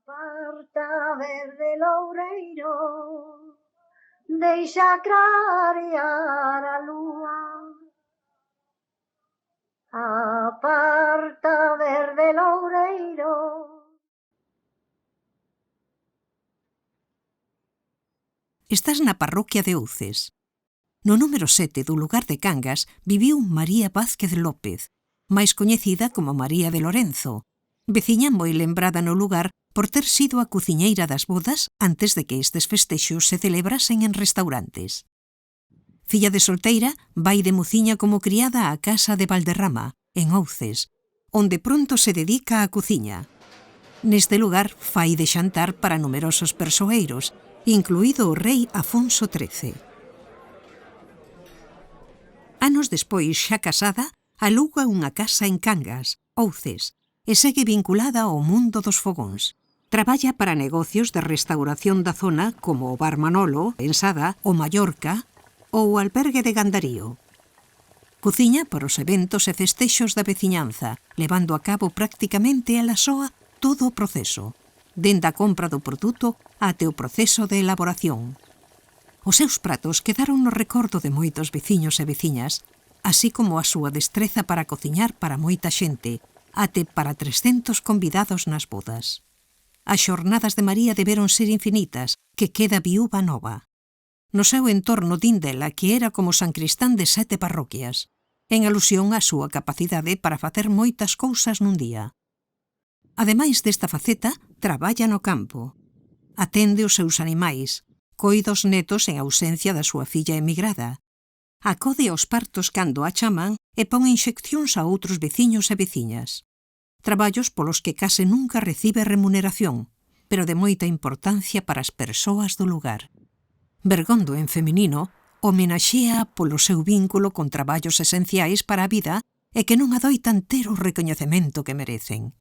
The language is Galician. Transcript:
Parta verde loureiro, deixa clarear a lúa. Aparta verde loureiro. Estás na parroquia de Ouces. No número 7 do lugar de Cangas viviu María Vázquez López, máis coñecida como María de Lorenzo, veciña moi lembrada no lugar por ter sido a cociñeira das bodas antes de que estes festexos se celebrasen en restaurantes. Filla de solteira, vai de mociña como criada á casa de Valderrama, en Ouces, onde pronto se dedica á cociña. Neste lugar fai de xantar para numerosos persoeiros, incluído o rei Afonso XIII. Anos despois, xa casada, aluga unha casa en Cangas, Ouces, e segue vinculada ao mundo dos fogóns. Traballa para negocios de restauración da zona como o Bar Manolo, en Sada, o Mallorca ou o Albergue de Gandarío. Cociña para os eventos e festexos da veciñanza, levando a cabo prácticamente ela soa todo o proceso, dende a compra do produto até o proceso de elaboración. Os seus pratos quedaron no recordo de moitos veciños e veciñas, así como a súa destreza para cociñar para moita xente, até para 300 convidados nas bodas. As xornadas de María deberon ser infinitas, que queda viúva nova. No seu entorno din dela que era como San Cristán de 7 parroquias, en alusión á súa capacidade para facer moitas cousas nun día. Ademais desta faceta, traballa no campo. Atende os seus animais, coida os netos en ausencia da súa filla emigrada. Acode aos partos cando a chaman e pon inxeccións a outros veciños e veciñas. Traballos polos que case nunca recibe remuneración, pero de moita importancia para as persoas do lugar. Bergondo, en feminino, homenaxea polo seu vínculo con traballos esenciais para a vida e que non adoitan ter o recoñecemento que merecen.